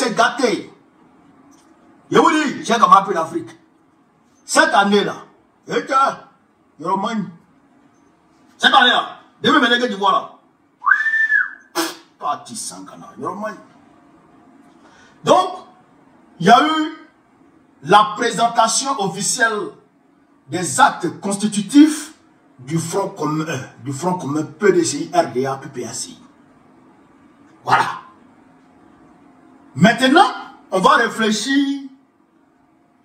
s'est gâté. Je vous dis, j'ai comme un peu d'Afrique. Cette année-là, cette année-là, demain, maintenant que tu vois là, parti sans canard, donc, il y a eu la présentation officielle des actes constitutifs du Front commun PDCI, RDA, PPACI. Voilà. Maintenant, on va réfléchir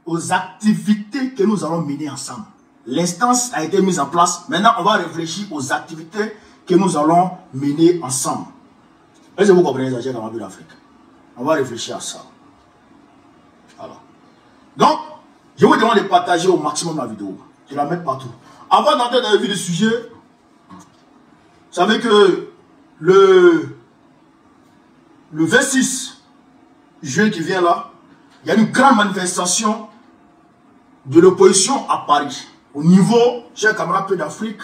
aux activités que nous allons mener ensemble. L'instance a été mise en place. Maintenant, on va réfléchir aux activités que nous allons mener ensemble. Est-ce que vous comprenez ça, j'ai dans l'Afrique? On va réfléchir à ça. Voilà. Donc, je vous demande de partager au maximum la vidéo. Je la mets partout. Avant d'entrer dans le vif du sujet, vous savez que le 26 juin qui vient là, il y a une grande manifestation de l'opposition à Paris. Au niveau, chers camarades d'Afrique,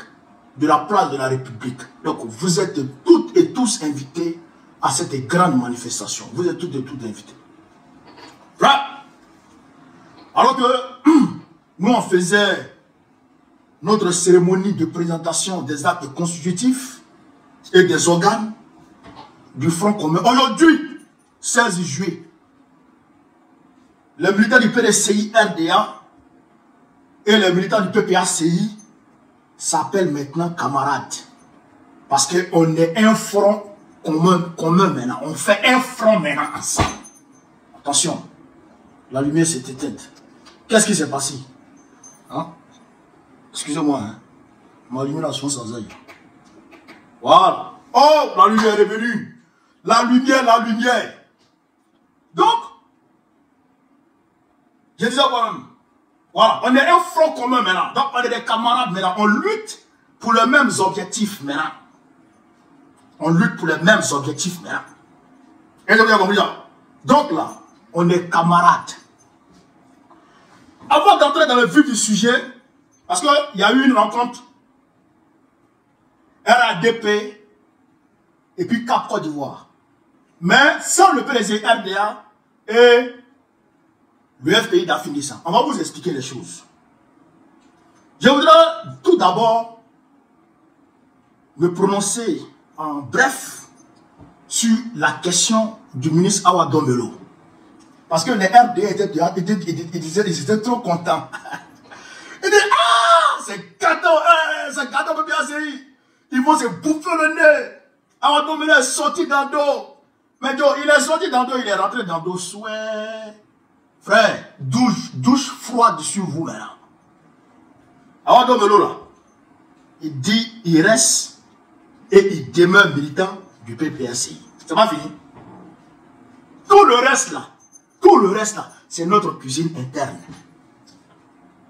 de la place de la République. Donc, vous êtes toutes et tous invités à cette grande manifestation. Vous êtes toutes et tous invités. Voilà. Alors que nous, on faisait notre cérémonie de présentation des actes constitutifs et des organes du Front commun. Aujourd'hui, 16 juillet, les militants du PDCI RDA et les militants du PPACI s'appellent maintenant camarades. Parce qu'on est un front commun maintenant. On fait un front maintenant ensemble. Attention, la lumière s'est éteinte. Qu'est-ce qui s'est passé? Hein? Excusez-moi, hein? Ma lumière sans œil. Voilà. Oh, la lumière est venue. La lumière. Donc, je disais quand même, voilà, on est un front commun maintenant. Donc, on est des camarades maintenant. On lutte pour les mêmes objectifs maintenant. On lutte pour les mêmes objectifs maintenant. Et vous avez compris ça? Donc là, on est camarades. Avant d'entrer dans le vif du sujet, parce qu'il y a eu une rencontre RADP et puis Cap Côte d'Ivoire. Mais sans le PDG RDA et le FPI d'Affinissant. On va vous expliquer les choses. Je voudrais tout d'abord me prononcer en bref sur la question du ministre Awa Domelo. Parce que les RDA étaient trop contents. Ils disent, ah, c'est gâteau PPACI. Ils vont se bouffer le nez. Awa Domelo est sorti dans le dos. Mais il est sorti dans le dos, il est rentré dans le dos. Souhait. Frère, douche froide sur vous maintenant. Awa Domelo là, il dit, il reste et il demeure militant du PPACI. C'est pas fini. Tout le reste là, c'est notre cuisine interne.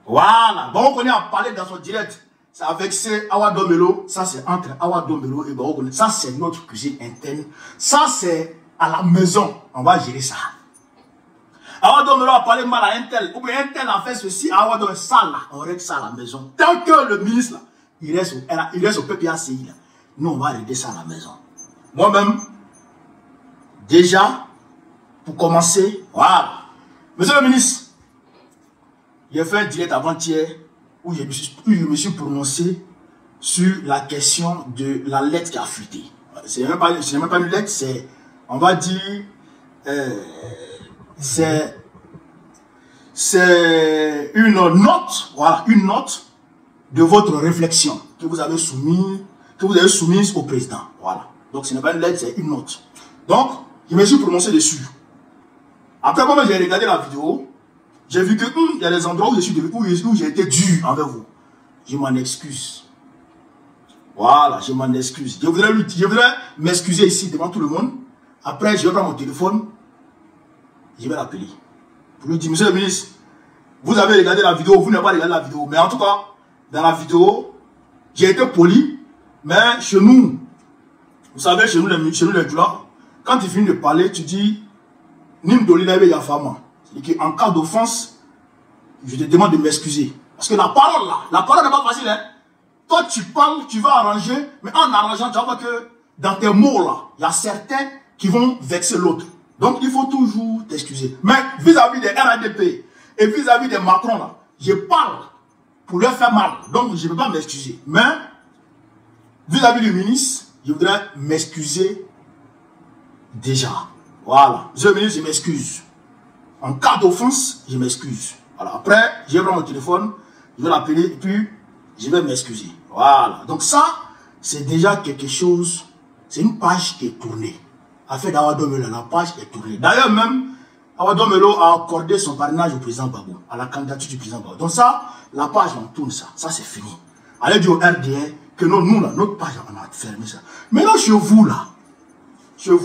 Voilà. Bon, on connaît à parler dans son direct. C'est avec Awa Domelo. Ça, c'est entre Awa Domelo et Bon. Ça, c'est notre cuisine interne. Ça, c'est à la maison. On va gérer ça. Awa Domelo a parlé mal à un tel. Ou bien un tel a fait ceci. Awa Domelo, ça là. On règle ça à la maison. Tant que le ministre là, il reste au PPACI là. Nous, on va régler ça à la maison. Moi-même, déjà, pour commencer, voilà. Monsieur le ministre, j'ai fait un direct avant-hier où je me suis prononcé sur la question de la lettre qui a fuité. Ce n'est même pas une lettre, c'est, on va dire, c'est une note, voilà, une note de votre réflexion que vous avez soumise au président. Voilà. Donc ce n'est pas une lettre, c'est une note. Donc, je me suis prononcé dessus. Après, quand j'ai regardé la vidéo, j'ai vu que il y a des endroits où j'ai été dur envers vous. Je m'en excuse. Voilà, je m'en excuse. Je voudrais m'excuser ici devant tout le monde. Après, je vais prendre mon téléphone. Je vais l'appeler. Pour lui dire, monsieur le ministre, vous avez regardé la vidéo, vous n'avez pas regardé la vidéo. Mais en tout cas, dans la vidéo, j'ai été poli. Mais chez nous, vous savez, chez nous les douleurs, quand tu finis de parler, tu dis, c'est-à-dire qu'en cas d'offense, je te demande de m'excuser. Parce que la parole n'est pas facile. Hein? Toi, tu parles, tu vas arranger, mais en arrangeant, tu vas voir que dans tes mots là, il y a certains qui vont vexer l'autre. Donc, il faut toujours t'excuser. Mais vis-à-vis des RADP et vis-à-vis des Macron, là, je parle pour leur faire mal. Donc, je ne peux pas m'excuser. Mais, vis-à-vis du ministre, je voudrais m'excuser déjà. Voilà. Monsieur le ministre, je m'excuse. En cas d'offense, je m'excuse. Voilà. Après, je vais prendre mon téléphone, je vais l'appeler et puis je vais m'excuser. Voilà. Donc ça, c'est déjà quelque chose, c'est une page qui est tournée. Afin d'Awadomelo, la page est tournée. D'ailleurs même, Awadomelo a accordé son parrainage au président Gbagbo, à la candidature du président Gbagbo. Donc ça, la page, on tourne ça. Ça, c'est fini. Allez dire au RDA que non, nous, là, notre page, on a fermé ça. Maintenant, chez vous, là, il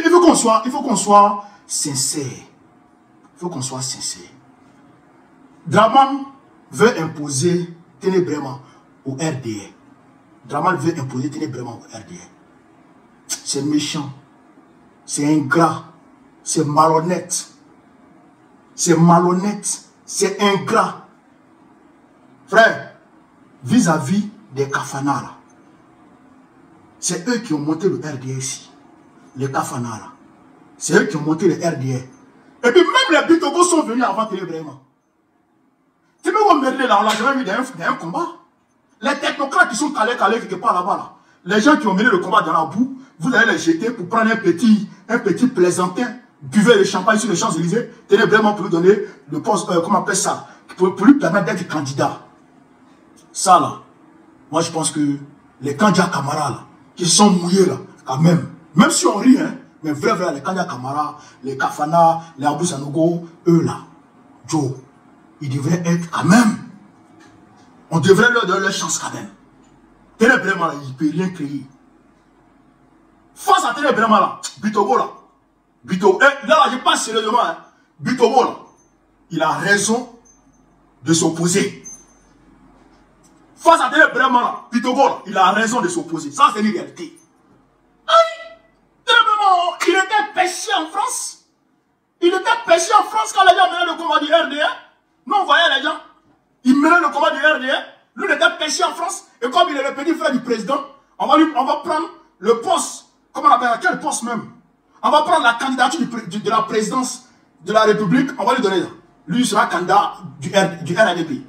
faut qu'on soit sincère. Il faut qu'on soit sincère. Draman veut imposer ténébrement au RDA. Draman veut imposer ténébrement au RDA. C'est méchant. C'est ingrat. C'est malhonnête. C'est malhonnête. C'est ingrat. Frère, vis-à-vis des Kafanara, c'est eux qui ont monté le RDA ici. Les Kafanara. C'est eux qui ont monté le RDA. Et puis même les Bitogos sont venus avant ténébrement. Tu peux me là, on l'a jamais vu dans un combat. Les technocrates qui sont calés quelque part là-bas, là. Les gens qui ont mené le combat dans la boue, vous allez les jeter pour prendre un petit plaisantin, buvez le champagne sur les Champs-Élysées, tenez vraiment pour lui donner le poste, comment on appelle ça, pour lui permettre d'être candidat. Ça là, moi je pense que les candidats Camara là, qui sont mouillés là, quand même si on rit, hein, mais vrai, les candidats Camara, les Kafana, les Abou Sanogo, eux là, Joe, ils devraient être quand même. On devrait leur donner leur chance quand même. Ténébrement là, il ne peut rien créer. Face à Ténébrement là, Bitogo là, là, je passe sérieusement, hein, Bitogo là, il a raison de s'opposer. Face à Ténébrement là, Bitogo là, il a raison de s'opposer. Ça, c'est une réalité. Ténébrement, il était péché en France. Il était péché en France quand les gens menaient le combat du RDA. Nous, on voyait les gens. Il menait le combat du RDA. Lui, il était péché en France. Et comme il est le petit frère du président, on va prendre le poste. Comment on appelle? Quel poste même? On va prendre la candidature de la présidence de la République. On va lui donner ça. Lui, il sera candidat du RADP.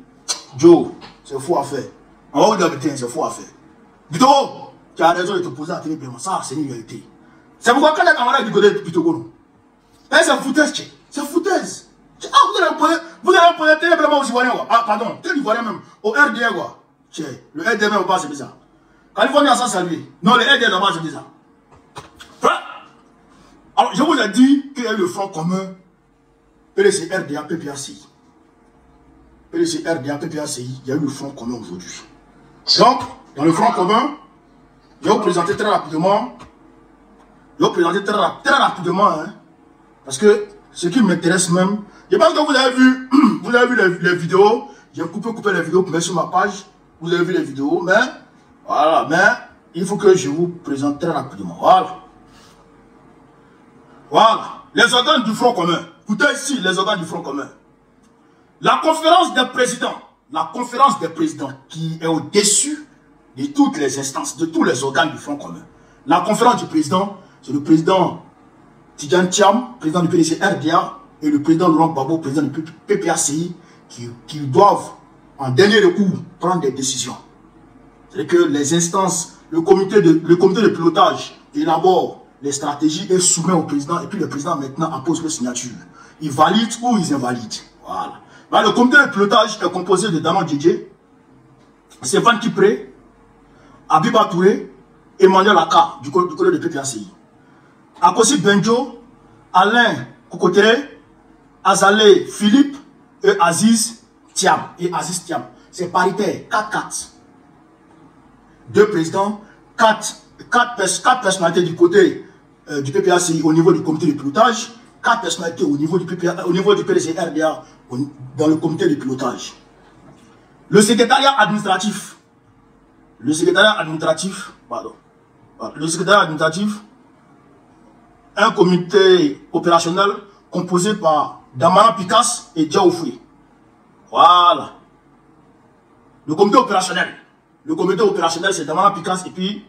Joe, c'est faux à faire. On va vous dire que c'est faux à faire. Bito, tu as raison de te poser à Ténébrement. Ça, c'est une réalité. C'est pourquoi quand les camarades du côté de Bitogo, c'est foutaise. C'est foutaise. Ah, vous allez poser Ténébrement aux Ivoiriens. Ah, pardon, quel Ivoirien même? Au RDA, quoi. Le RDA même, c'est bizarre. Californie a ça salué. Non, le RDA d'abord, c'est bizarre. Alors, je vous ai dit qu'il y a eu le front commun PDC RDA PPACI. PDC RDA PPACI, il y a eu le front commun aujourd'hui. Donc, dans le front commun, je vais vous présenter très rapidement. Hein, parce que ce qui m'intéresse même, je pense que vous avez vu les vidéos. J'ai coupé les vidéos pour mettre sur ma page. Vous avez vu les vidéos, mais voilà, mais il faut que je vous présente très rapidement. Voilà, les organes du Front commun. Écoutez ici, les organes du Front commun. La conférence des présidents qui est au-dessus de toutes les instances, de tous les organes du Front commun. La conférence du président, c'est le président Tidjane Thiam, président du PDC RDA, et le président Laurent Gbagbo, président du PPACI, qui doivent, en dernier recours, prendre des décisions. C'est que les instances, le comité de pilotage élabore les stratégies et soumet au président, et puis le président maintenant appose le signature. Il valide ou il invalide. Voilà. Là, le comité de pilotage est composé de Damon Djedje, Stéphane Kipré, Abiba Touré, Emmanuel Aka, du côté de PPACI. Akosi Benjo, Alain Kokotere, Azalé Philippe et Aziz Thiam. C'est paritaire, 4-4. Deux présidents, 4 personnalités du côté du PPACI au niveau du comité de pilotage, 4 personnalités au niveau du PDC RDA dans le comité de pilotage. Le secrétariat administratif, un comité opérationnel composé par Damana Pikas et Diaoufoué. Voilà. Le comité opérationnel, c'est Damana Pikas et puis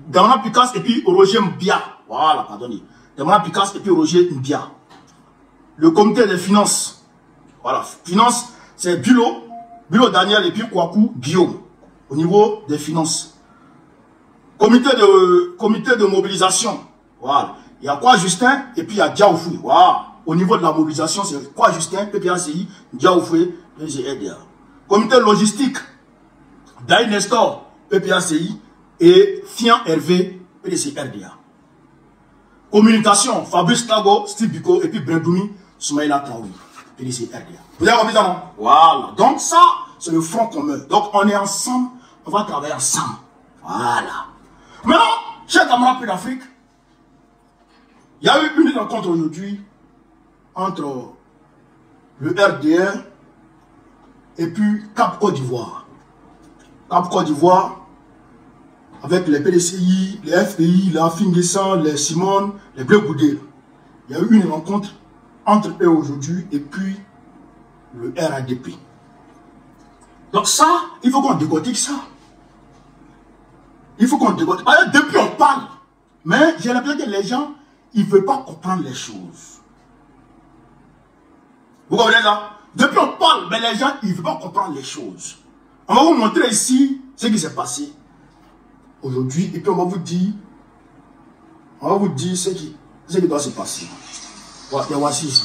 Damana Pikas et puis Roger Mbia. Voilà, pardonnez. Demana Picasse et puis Roger Mbia. Le comité des finances. Voilà, finance, c'est Bilo Daniel et puis Kouakou Guillaume. Au niveau des finances. Comité de mobilisation. Voilà. Il y a quoi Justin et puis il y a Diaoufoué. Voilà. Au niveau de la mobilisation, c'est quoi Justin, PPACI, Diaoufoué, PGRDA. Comité logistique. Daï Nestor, PPACI et Fian Hervé, PDC-RDA. Communication, Fabrice Tago, Steve Biko et puis Brendoumi, Soumaïla Traoui, PDC-RDA. Vous avez compris ça, non? Voilà. Donc ça, c'est le front commun. Donc on est ensemble, on va travailler ensemble. Voilà. Maintenant, chers camarades d'Afrique, il y a eu une rencontre aujourd'hui entre le RDR et puis Cap Côte d'Ivoire. Cap Côte d'Ivoire, avec les PDCI, les FPI, les Afinguessan, les Simone, les Bleu Goudé. Il y a eu une rencontre entre eux aujourd'hui et puis le RADP. Donc ça, il faut qu'on décortique ça. Il faut qu'on décortique. Depuis on parle, mais j'ai l'impression que les gens, ils ne veulent pas comprendre les choses. Vous comprenez ça? Depuis on parle, mais les gens, ils ne veulent pas comprendre les choses. On va vous montrer ici ce qui s'est passé aujourd'hui et puis on va vous dire ce qui doit se passer. Voilà, et voici ici.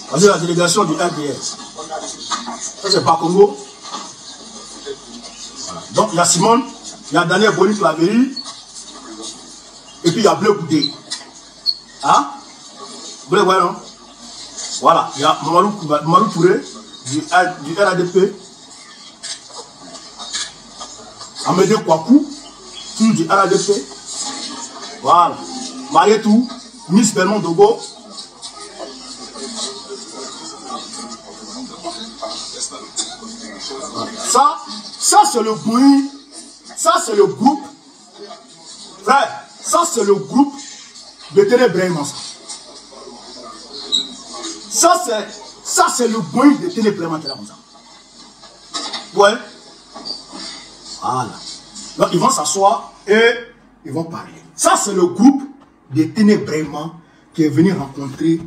Voici la délégation du RDR. Ça c'est pas Congo. Voilà. Donc il y a Simone, il y a Daniel Boni Claveri et puis il y a Bleu Goudé. Hein? Vous les voyez, non? Voilà, il y a Mamadou Touré du RADP, Amédée Kouakou, tout du RADP, voilà, Marietou, Miss Belmont Dogo, voilà. Ça c'est le bruit, ça c'est le groupe, frère, ça c'est le groupe de Ténébraiman. Ça c'est le bruit de Ténébraiman qui est là comme ça. Ouais. Voilà. Donc ils vont s'asseoir et ils vont parler. Ça c'est le groupe de Ténébraiman qui est venu rencontrer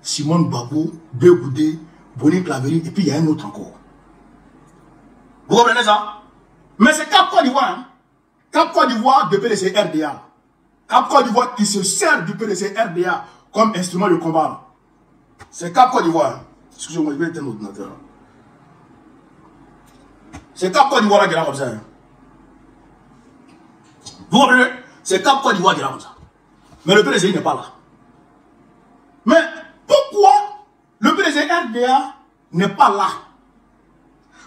Simone Babo, Bleu Goudé, Boni Claveri et puis il y a un autre encore. Vous comprenez ça? Mais c'est Cap Côte d'Ivoire. Hein? Cap Côte d'Ivoire de PDC RDA. Cap Côte d'Ivoire qui se sert du PDC RDA comme instrument de combat. C'est Cap Côte d'Ivoire. Excusez-moi, je vais éteindre l'ordinateur. C'est Cap Côte d'Ivoire qui est là comme ça. Vous comprenez? C'est Cap Côte d'Ivoire qui est là comme ça. Mais le PDC n'est pas là. Mais pourquoi le PDC RDA n'est pas là?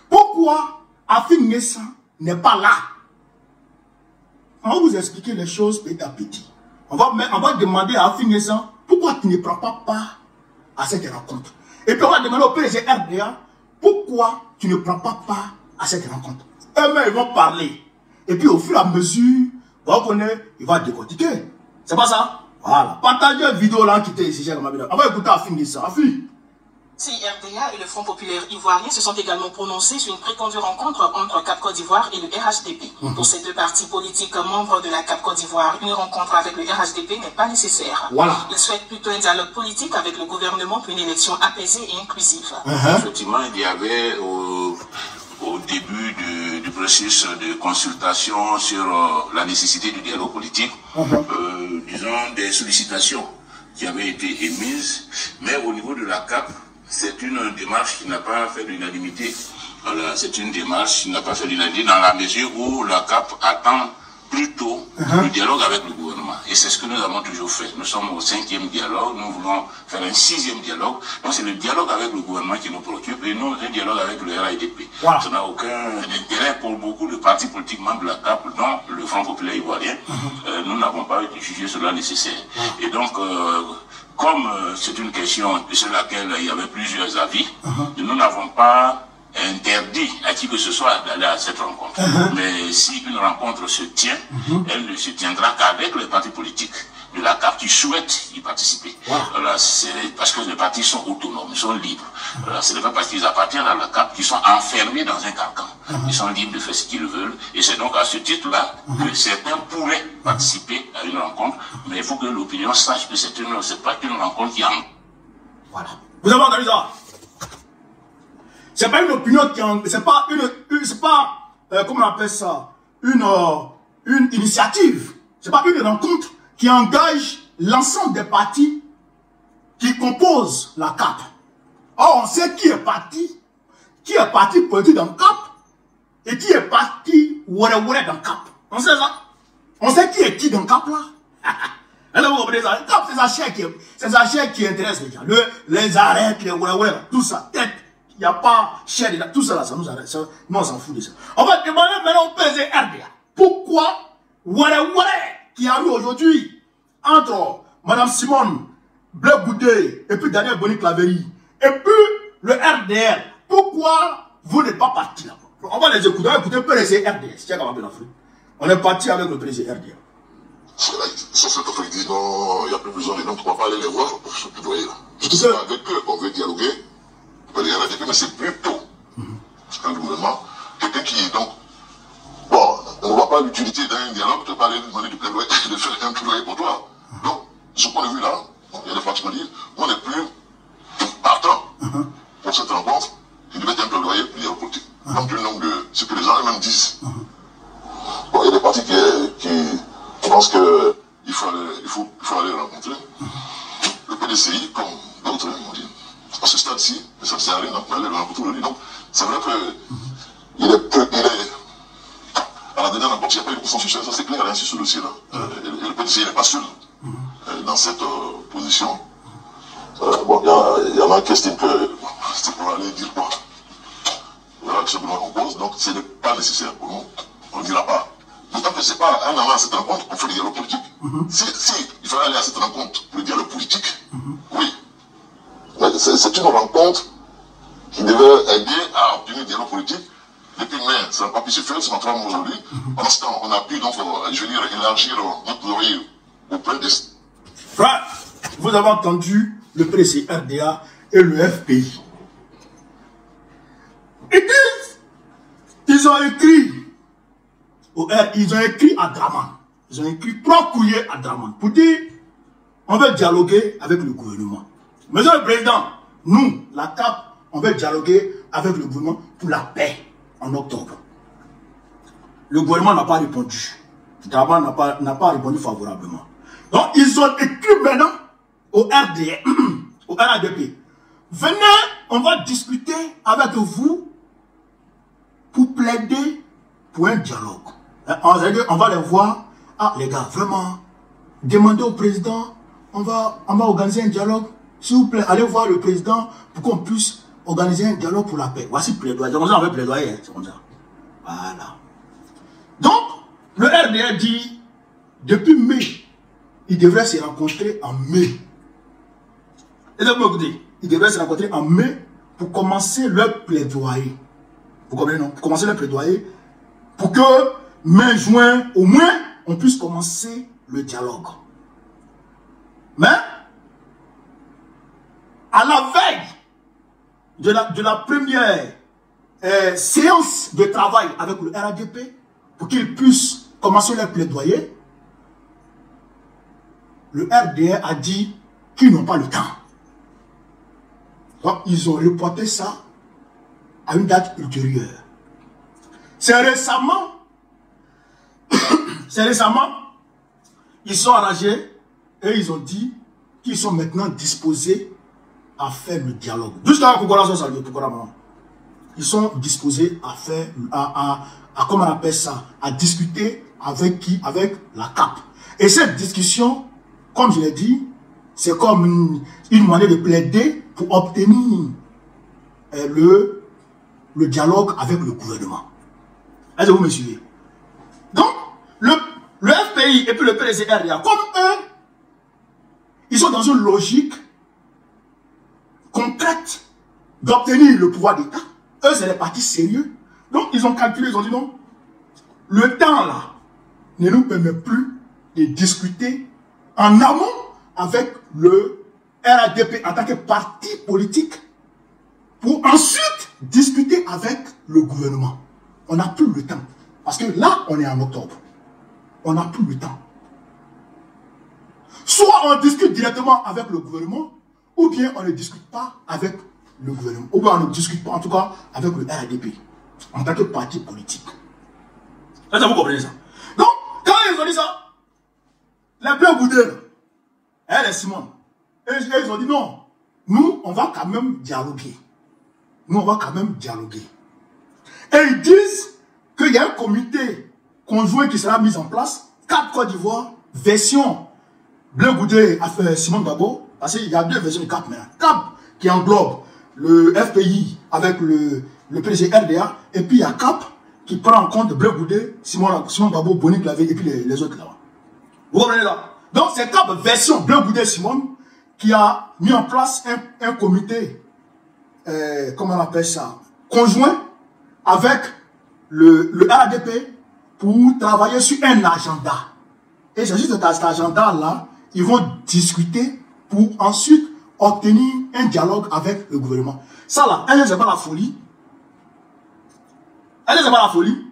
Pourquoi Afinguessan n'est pas là? On va vous expliquer les choses petit à petit. On va demander à Afinguessan pourquoi tu ne prends pas part à cette rencontre. Et puis on va demander au PDG RDA pourquoi tu ne prends pas part à cette rencontre. Eux-mêmes ils vont parler. Et puis au fur et à mesure, on connaît, il va décortiquer. C'est pas ça? Voilà. Partagez une vidéo là qui était ici, cher Mabida. On va écouter Afinguessan. CRDA et le Front populaire ivoirien se sont également prononcés sur une prétendue rencontre entre Cap Côte d'Ivoire et le RHDP. Pour ces deux partis politiques membres de la Cap Côte d'Ivoire, une rencontre avec le RHDP n'est pas nécessaire. Voilà. Ils souhaitent plutôt un dialogue politique avec le gouvernement pour une élection apaisée et inclusive. Effectivement, il y avait au début du processus de consultation sur la nécessité du dialogue politique, disons des sollicitations qui avaient été émises, mais au niveau de la CAP, c'est une démarche qui n'a pas fait l'unanimité. Voilà, c'est une démarche qui n'a pas fait l'unanimité dans la mesure où la CAP attend plutôt le dialogue avec le gouvernement. Et c'est ce que nous avons toujours fait. Nous sommes au 5e dialogue, nous voulons faire un 6e dialogue. Donc c'est le dialogue avec le gouvernement qui nous préoccupe et non un dialogue avec le RADP. Voilà. Ça n'a aucun intérêt pour beaucoup de partis politiques membres de la CAP, dont le Front populaire ivoirien. Nous n'avons pas jugé cela nécessaire. Et donc, comme c'est une question sur laquelle il y avait plusieurs avis, nous n'avons pas interdit à qui que ce soit d'aller à cette rencontre. Mais si une rencontre se tient, elle ne se tiendra qu'avec les partis politiques. de la CAP qui souhaitent y participer. Voilà. C'est parce que les partis sont autonomes, ils sont libres. Ce n'est pas parce qu'ils appartiennent à la CAP qu'ils sont enfermés dans un carcan. Ils sont libres de faire ce qu'ils veulent. Et c'est donc à ce titre-là que certains pourraient participer à une rencontre. Mais il faut que l'opinion sache que c'est pas une rencontre qui en... Voilà. Vous avez entendu ça? C'est pas une opinion qui en... C'est pas comment on appelle ça? Une initiative. C'est pas une rencontre qui engage l'ensemble des partis qui composent la CAP. Or, on sait qui est parti politique dans CAP et qui est parti ouare dans CAP. On sait ça. On sait qui est qui dans CAP là. Alors, vous comprenez ça? CAP, c'est sa chair qui intéresse les gens. Les arêtes, les ouare, tout ça. Tête. Il n'y a pas chair dedans. Tout ça là, ça nous arrête. Ça, nous, on s'en fout de ça. On va demander maintenant au PZRDA. Pourquoi ouare qui a eu aujourd'hui entre Mme Simone Bleu Goudé et puis Daniel Boni Claverie et puis le RDR, pourquoi vous n'êtes pas parti là-bas? On va les écouter, on va écouter le RDR. On est parti avec le président RDR. Ça fait qu'on dit non, il n'y a plus besoin de nous, on ne peut pas aller les voir pour se plaidoyer là. Je sais pas avec eux, on veut dialoguer, les RDP, mais c'est plutôt un gouvernement, quelqu'un qui donc, bon, on ne voit pas l'utilité d'un dialogue, tu ne peux pas aller demander de plaidoyer, de faire un plaidoyer pour toi. Donc, ce qu'on a vu là, il y a des partis qui disent, on n'est plus partant pour cette rencontre, qui devait être un plaidoyer pour dialogue politique. Compte tenu de ce que les gens eux-mêmes disent. Bon, il y a des partis qui pensent qu'il faut aller rencontrer. Le PDCI, comme d'autres, m'ont dit, à ce stade-ci, ça ne sert à rien, donc on va aller rencontrer. Donc, c'est vrai qu'il est à la dernière rencontre, il n'y a pas eu de consensus, ça c'est clair, sur ce dossier-là. Et le PDCI n'est pas seul dans cette position. Bon, il y en a qui estiment que c'est pour aller dire quoi. Voilà ce que nous propose, donc ce n'est pas nécessaire pour nous, on ne dira pas. D'autant que ce n'est pas un an à cette rencontre qu'on fait le dialogue politique. Si il fallait aller à cette rencontre pour le dialogue politique, oui. Mais c'est une rencontre qui devait aider à obtenir le dialogue politique. Depuis mai, ça n'a pas pu se faire, c'est notre homme aujourd'hui. Pendant ce temps, on a pu donc, je veux dire, élargir notre oreille auprès des... Frère, vous avez entendu le président RDA et le FPI. Ils ont écrit à Draman. Ils ont écrit 3 courriers à Draman pour dire on veut dialoguer avec le gouvernement. Monsieur le Président, nous, la CAP, on veut dialoguer avec le gouvernement pour la paix en octobre. Le gouvernement n'a pas répondu. Draman n'a pas répondu favorablement. Donc, ils ont écrit maintenant au RDA, au RADP. Venez, on va discuter avec vous pour plaider pour un dialogue. On va les voir. Ah, les gars, vraiment, demandez au président, on va organiser un dialogue. S'il vous plaît, allez voir le président pour qu'on puisse organiser un dialogue pour la paix. Voici le plaidoyer. C'est comme ça, on veut plaidoyer. C'est comme ça. Voilà. Donc, le RDA dit, depuis mai, ils devraient se rencontrer en mai. Et là, vous écoutez, ils devraient se rencontrer en mai pour commencer leur plaidoyer. Vous comprenez, non? Pour commencer leur plaidoyer, pour que mai, juin, au moins, on puisse commencer le dialogue. Mais, à la veille de la première séance de travail avec le RADP, pour qu'ils puissent commencer leur plaidoyer, le RDA a dit qu'ils n'ont pas le temps. Donc, ils ont reporté ça à une date ultérieure. C'est récemment, ils sont arrangés et ils ont dit qu'ils sont maintenant disposés à faire le dialogue. Jusqu'à ils sont disposés à faire, comment on appelle ça, à discuter avec qui? Avec la CAP. Et cette discussion, comme je l'ai dit, c'est comme une manière de plaider pour obtenir le dialogue avec le gouvernement. Est-ce que vous me suivez? Donc, le FPI et puis le PDCRDA, comme eux, ils sont dans une logique concrète d'obtenir le pouvoir d'État. Eux, c'est des partis sérieux. Donc, ils ont calculé, ils ont dit non, le temps là ne nous permet plus de discuter en amont avec le RADP en tant que parti politique pour ensuite discuter avec le gouvernement. On n'a plus le temps. Parce que là, on est en octobre. On n'a plus le temps. Soit on discute directement avec le gouvernement, ou bien on ne discute pas avec le gouvernement. Ou bien on ne discute pas, en tout cas, avec le RADP, en tant que parti politique. Est-ce que vous comprenez ça? Donc, quand ils ont dit ça, les Bleus Goudé, et Simon, ils ont dit non, nous, on va quand même dialoguer. Nous, on va quand même dialoguer. Et ils disent qu'il y a un comité conjoint qui sera mis en place, Cap Côte d'Ivoire, version Bleu Goudé a fait Simon Gbagbo, parce qu'il y a deux versions de Cap maintenant. Cap qui englobe le FPI avec le PDG RDA, et puis il y a Cap qui prend en compte Bleu Goudé, Simon Gbagbo, Boni Clavé, et puis les autres là-bas. Vous comprenez là? Donc c'est Cap version Bleu Goudé Simon qui a mis en place un comité, comment on appelle ça, conjoint avec le RADP pour travailler sur un agenda. Et c'est juste cet agenda-là, ils vont discuter pour ensuite obtenir un dialogue avec le gouvernement. Ça là, elle n'est pas la folie. Elle n'est pas la folie.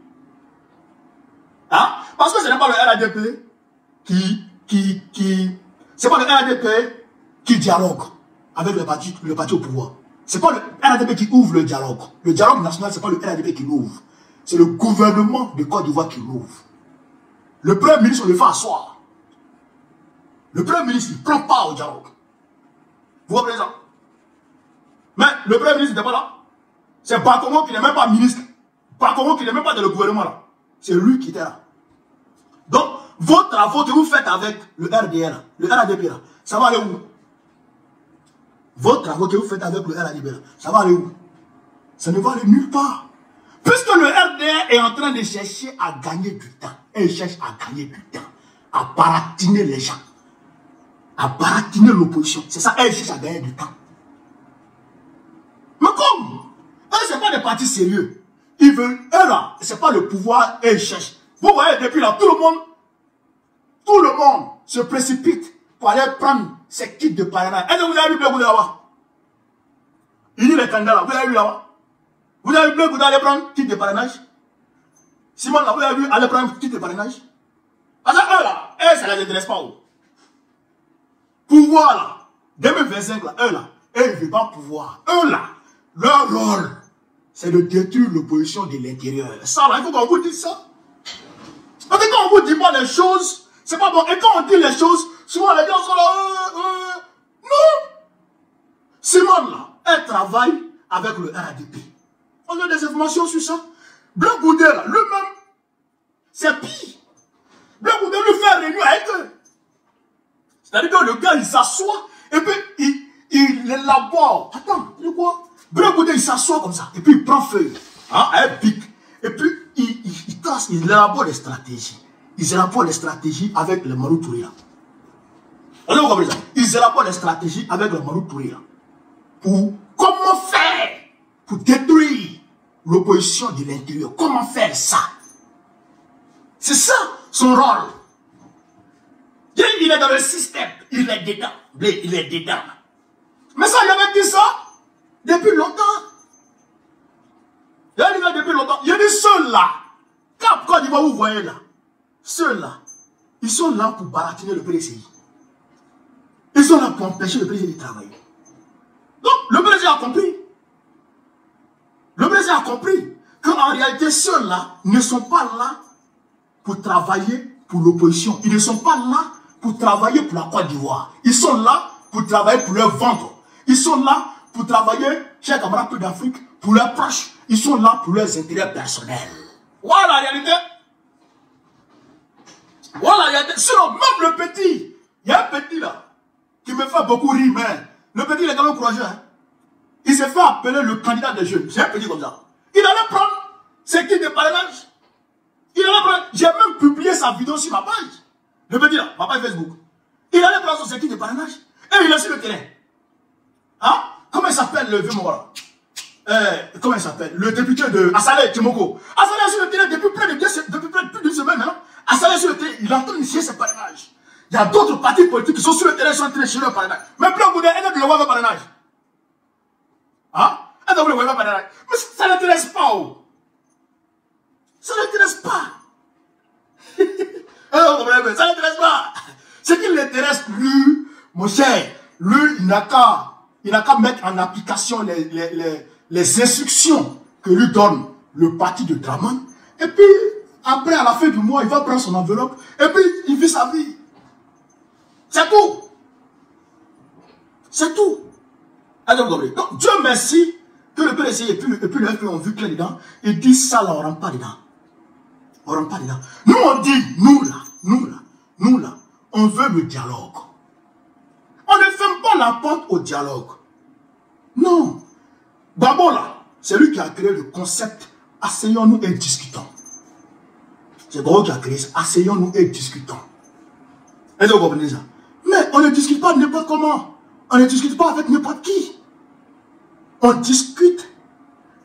Hein? Parce que ce n'est pas le RADP c'est pas le RADP qui dialogue avec le parti au pouvoir. C'est pas le RADP qui ouvre le dialogue. Le dialogue national, c'est pas le RADP qui l'ouvre. C'est le gouvernement de Côte d'Ivoire qui l'ouvre. Le premier ministre, on le fait asseoir. Le premier ministre, il ne prend pas au dialogue. Vous comprenez ça? Mais le premier ministre n'est pas là. C'est Bakongo qui n'est même pas ministre. Bakongo qui n'est même pas dans le gouvernement là. C'est lui qui était là. Donc, vos travaux que vous faites avec le RDR, le RADP là, ça va aller où? Vos travaux que vous faites avec le RADP là, ça va aller où? Ça ne va aller nulle part. Puisque le RDR est en train de chercher à gagner du temps. Et il cherche à gagner du temps. À baratiner les gens. À baratiner l'opposition. C'est ça, elle cherche à gagner du temps. Mais comme eux, ce n'est pas des partis sérieux. Ils veulent, eux là, ce n'est pas le pouvoir, et ils cherchent. Vous voyez, depuis là, tout le monde se précipite pour aller prendre ces kits de parrainage. Est-ce que vous avez vu Bleu Goudé là-bas? Il dit les candidats là, vous avez vu là-bas? Vous avez vu Bleu Goudé aller prendre kit de parrainage? Simon là, vous avez vu aller prendre kit de parrainage? Parce que eux là, ça ne les intéresse pas. Pouvoir là, 2025 là, eux là, ils ne veulent pas pouvoir. Eux là, leur rôle, c'est de détruire l'opposition de l'intérieur. Ça là, il faut qu'on vous dise ça. Parce que quand on vous dit pas les choses, c'est pas bon. Et quand on dit les choses, souvent les gens sont là, non. Simone là, elle travaille avec le RADP. On a des informations sur ça. Bleu Goudé là, lui-même, c'est pire. Bleu Goudé lui fait réunion avec eux. C'est-à-dire que le gars, il s'assoit, et puis il élabore. Attends, tu sais quoi? Bleu Goudé, il s'assoit comme ça, et puis il prend feuille, hein, elle pique, et puis il trace, il élabore les stratégies. Ils élaborent les stratégies avec le Marou Touré. Ils élaborent les stratégies avec le Marou Touré. Pour comment faire pour détruire l'opposition de l'intérieur. Comment faire ça? C'est ça son rôle. Il est dans le système. Il est dedans. Il est dedans. Mais ça, il avait dit ça depuis longtemps. Il a dit ça depuis longtemps. Il a dit ceux-là, Cap Côte d'Ivoire, vous voyez là, ceux-là, ils sont là pour baratiner le PDCI. Ils sont là pour empêcher le PDCI de travailler. Donc, le PDCI a compris. Le PDCI a compris qu'en réalité, ceux-là ne sont pas là pour travailler pour l'opposition. Ils ne sont pas là pour travailler pour la Côte d'Ivoire. Ils sont là pour travailler pour leur ventre. Ils sont là pour travailler, chers camarades d'Afrique, pour leurs proches. Ils sont là pour leurs intérêts personnels. Voilà la réalité. Voilà la réalité. Sinon, même le petit, il y a un petit là, qui me fait beaucoup rire, mais le petit, il est quand même courageux. Hein? Il s'est fait appeler le candidat des jeunes. C'est un petit comme ça. Il allait prendre ses kits de parrainage. Il allait prendre. J'ai même publié sa vidéo sur ma page. Le petit là, ma page Facebook. Il allait prendre son kit de parrainage. Et il est sur le terrain. Hein? Comment il s'appelle le vieux Mora? Comment il s'appelle? Le député de Assalé Timoko. Assalé est sur le terrain depuis plus d'une semaine. Hein? Assalé est sur le terrain. Il est en train d'initier ses parrainages. Il Il y a d'autres partis politiques qui sont sur le terrain, qui sont en train de chercher le parrainage. Mais plein de elle ne le voit pas parrainage. Hein? Elle ne le voit pas parrainage. Mais ça n'intéresse pas. Oh. Ça n'intéresse pas. Ça n'intéresse pas. Ce qui l'intéresse, lui, mon cher, lui, il n'a qu'à mettre en application les instructions que lui donne le parti de Dramane. Et puis, après, à la fin du mois, il va prendre son enveloppe. Et puis, il vit sa vie. C'est tout. C'est tout. Donc, Dieu merci que le PDC et puis le FP ont vu clair dedans. Ils disent ça là, on ne rentre pas dedans. On ne rentre pas dedans. Nous, on dit, nous là, on veut le dialogue. On ne ferme pas la porte au dialogue. Non. Babo là, c'est lui qui a créé le concept. Asseyons-nous et discutons. C'est Babo qui a créé ça. Asseyons-nous et discutons. Est-ce que vous comprenez ça? Mais on ne discute pas n'importe comment. On ne discute pas avec n'importe qui. On discute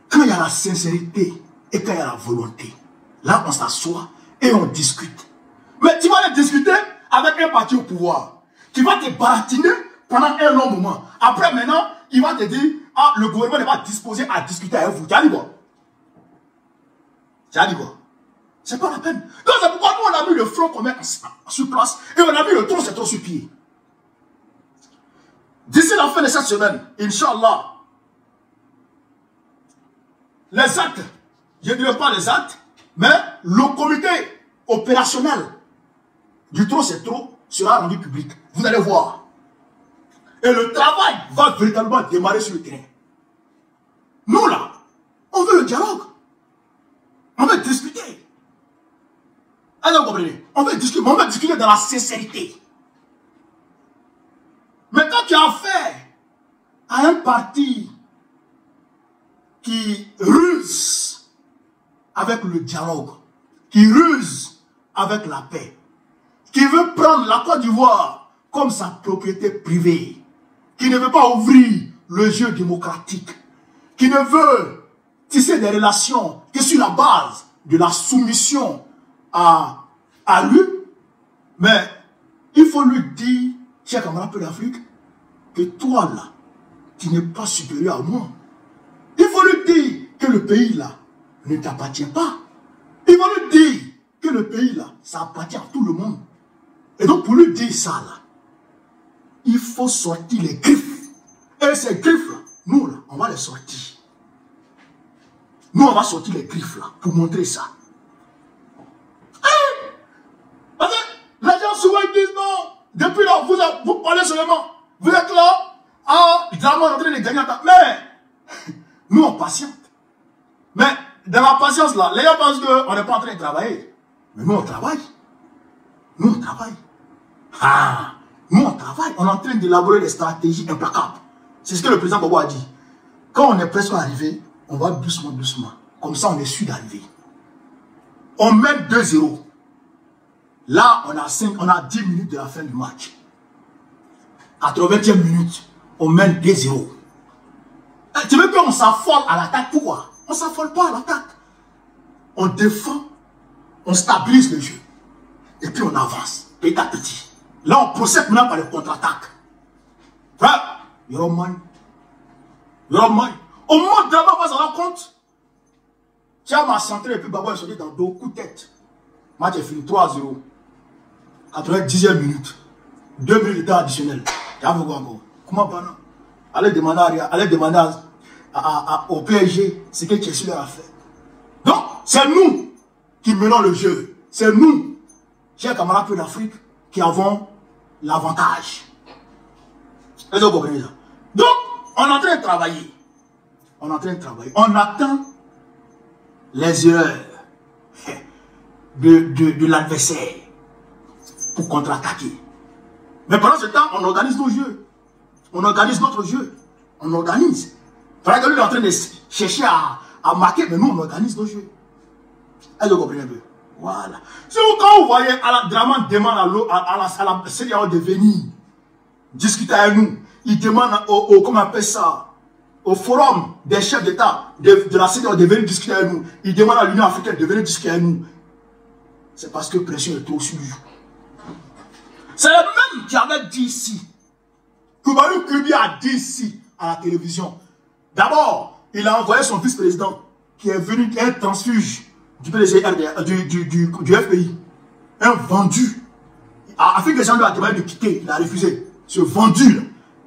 quand il y a la sincérité et quand il y a la volonté. Là, on s'assoit et on discute. Mais tu vas aller discuter avec un parti au pouvoir qui va te baratiner pendant un long moment. Après, maintenant, il va te dire, ah, le gouvernement n'est pas disposé à discuter avec vous. Tu as dit quoi? Tu as dit quoi? C'est pas la peine. Donc, c'est pourquoi nous, on a mis le front commun sur place et on a mis le tronc, c'est trop sur pied. D'ici la fin de cette semaine, Inch'Allah, les actes, je ne dirais pas les actes, mais le comité opérationnel du trop c'est trop sera rendu public. Vous allez voir. Et le travail va véritablement démarrer sur le terrain. Nous là, on veut le dialogue. On veut discuter. Alors, vous comprenez? On veut discuter dans la sincérité. Mais quand tu as affaire à un parti qui ruse avec le dialogue, qui ruse avec la paix, qui veut prendre la Côte d'Ivoire comme sa propriété privée, qui ne veut pas ouvrir le jeu démocratique, qui ne veut tisser des relations que sur la base de la soumission à lui, mais il faut lui dire, cher camarade peu d'Afrique, que toi là, tu n'es pas supérieur à moi. Il faut lui dire que le pays là ne t'appartient pas. Il faut lui dire que le pays là, ça appartient à tout le monde. Et donc pour lui dire ça là, il faut sortir les griffes. Et ces griffes là, nous là, on va les sortir. Nous on va sortir les griffes là, pour montrer ça. Hein? Parce que les gens souvent disent non, depuis là, vous parlez seulement. Vous êtes là, Dramane en train de gagner un temps. Mais, nous on patiente. Mais, dans la patience là, les gens pensent qu'on n'est pas en train de travailler. Mais nous on travaille. Nous on travaille. Ah, nous on travaille. On est en train d'élaborer des stratégies implacables. C'est ce que le président Bobo a dit. Quand on est presque arrivé, on va doucement, doucement. Comme ça, on est sûr d'arriver. On mène 2-0. Là, on a 10 minutes de la fin du match. 80e minute, on mène 2-0. Tu veux qu'on s'affole à l'attaque? Pourquoi? On ne s'affole pas à l'attaque. On défend, on stabilise le jeu. Et puis on avance, petit à petit. Là, on procède maintenant par le contre-attaque. Frère, Yoroman. Au moment où Dramane va s'en rendre compte, tu as ma centrée et puis Babo est sorti dans deux coups de tête. Match est fini 3-0. 90e minute. 2 minutes de temps additionnel. Comment pas? Allez demander au PSG ce que Chelsea leur a fait. Donc, c'est nous qui menons le jeu. C'est nous, chers camarades peu d'Afrique, qui avons l'avantage. Est-ce que vous comprenez ça? Donc, on est en train de travailler. On est en train de travailler. On attend les erreurs de l'adversaire pour contre-attaquer. Mais pendant ce temps, on organise nos jeux. On organise notre jeu. On organise. Parce que lui est en train de chercher à marquer, mais nous, on organise nos jeux. Est-ce que vous comprenez un peu? Voilà. C'est quand vous voyez Dramane demande à la CEDEAO de venir discuter avec nous. Il demande comment on appelle ça, au forum des chefs d'État de la CEDEAO de venir discuter avec nous. Il demande à l'Union africaine de venir discuter avec nous. C'est parce que pression est trop sur lui. C'est le même qui avait dit ici. Koubalou Kubi a dit ici à la télévision. D'abord, il a envoyé son vice-président qui est venu, qui est un transfuge du PDG du FPI. Un vendu. Afrique des gens lui a demandé de quitter, il a refusé. Ce vendu, là,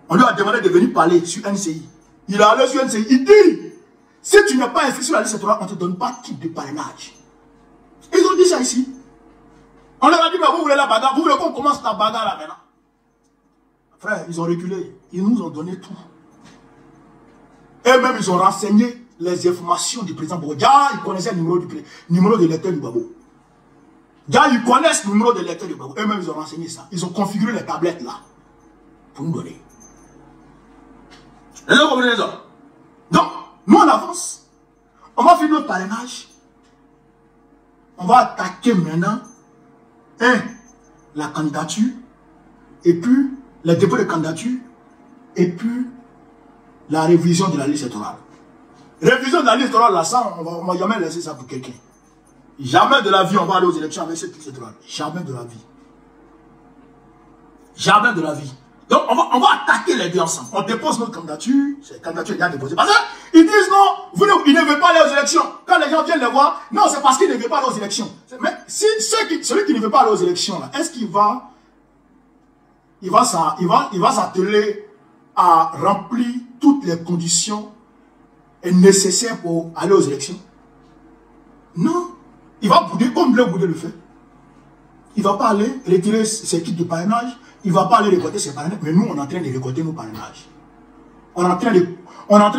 on lui a demandé de venir parler sur NCI. Il a allé sur NCI, il dit, si tu n'es pas inscrit sur la liste électorale, on ne te donne pas type de parrainage. Ils ont dit ça ici. On leur a dit, mais vous voulez la bagarre, vous voulez qu'on commence la bagarre là maintenant. Frère, ils ont reculé, ils nous ont donné tout. Et même ils ont renseigné les informations du président Babo. Déjà, ils connaissaient le numéro de l'électeur du Babo. Déjà, ils connaissent le numéro de l'électeur du Babo. Eux-mêmes, ils ont renseigné ça. Ils ont configuré les tablettes là pour nous donner. Donc, nous on avance. On va faire notre parrainage. On va attaquer maintenant la candidature, et puis les dépôts de candidature, et puis la révision de la liste électorale. Révision de la liste électorale, là, ça, on va jamais laisser ça pour quelqu'un. Jamais de la vie, on va aller aux élections avec cette liste électorale. Jamais de la vie. Jamais de la vie. Donc, on va attaquer les deux ensemble. On dépose notre candidature. Cette candidature est déjà déposée. Parce qu'ils disent non, ils ne veulent pas aller aux élections. Quand les gens viennent les voir, non, c'est parce qu'ils ne veulent pas aller aux élections. Mais si celui qui ne veut pas aller aux élections, est-ce qu'il va s'atteler à remplir toutes les conditions nécessaires pour aller aux élections? Non. Il va bouder comme Bleu Boudé le fait. Il ne va pas aller retirer ses kits de parrainage. Il ne va pas aller récolter ses parrainages. Mais nous, on est en train de récolter nos parrainages. On est en train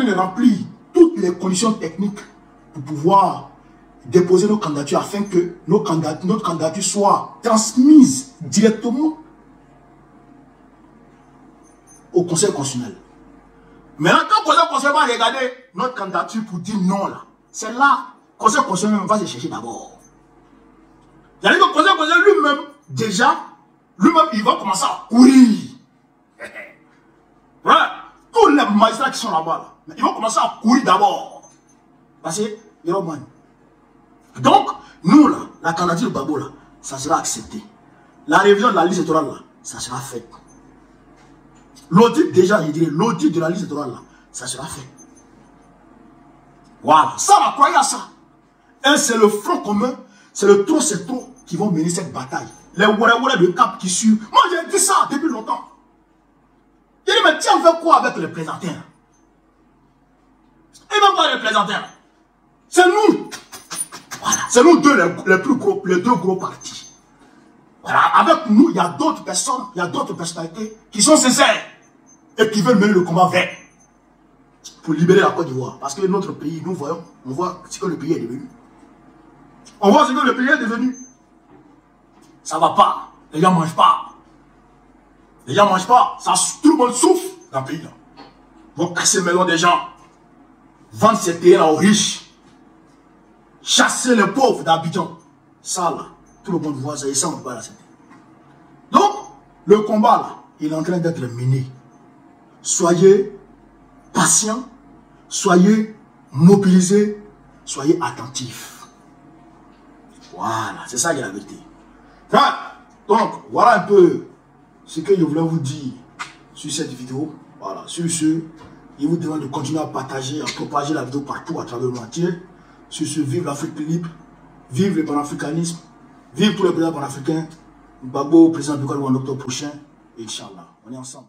de remplir toutes les conditions techniques pour pouvoir déposer nos candidatures afin que notre candidature soit transmise directement au Conseil constitutionnel. Maintenant, quand le Conseil constitutionnel va regarder notre candidature pour dire non, là, c'est là que le Conseil constitutionnel va se chercher d'abord. C'est-à-dire que le Conseil constitutionnel lui-même, déjà, il va commencer à courir. Voilà. Tous les magistrats qui sont là-bas, ils vont commencer à courir d'abord. Parce que, donc, nous, là, la candidature de Babo, là, ça sera accepté. La révision de la liste électorale, là, ça sera fait. L'audit, déjà, je dirais, l'audit de la liste électorale, là, ça sera fait. Voilà. Ça, on va croire à ça. Et c'est le front commun, c'est le trop, c'est trop qui vont mener cette bataille. Les ouara de cap qui suivent. Moi, j'ai dit ça depuis longtemps. Il dit, mais tiens, on fait quoi avec les présentaires? Et même pas les présentaires. C'est nous. Voilà. C'est nous deux, les deux gros partis. Voilà. Avec nous, il y a d'autres personnes, il y a d'autres personnalités qui sont sincères et qui veulent mener le combat vert pour libérer la Côte d'Ivoire. Parce que notre pays, nous voyons, on voit ce que le pays est devenu. On voit ce que le pays est devenu. Ça va pas. Les gens ne mangent pas. Les gens ne mangent pas. Ça, tout le monde souffre dans le pays. Là. Ils vont casser les maisons des gens. Vendre ces terrains aux riches. Chasser les pauvres d'Abidjan. Ça, là, tout le monde voit ça. Et ça, on ne peut pas l'accepter. Donc, le combat, là, il est en train d'être mené. Soyez patients. Soyez mobilisés. Soyez attentifs. Voilà. C'est ça qui est la vérité. Donc, voilà un peu ce que je voulais vous dire sur cette vidéo. Voilà, sur ce, je vous demande de continuer à partager, à propager la vidéo partout à travers le monde entier. Sur ce, vive l'Afrique libre, vive le panafricanisme, vive tous les présidents panafricains. Babo, président du Ghana en octobre prochain, Inch'Allah. On est ensemble.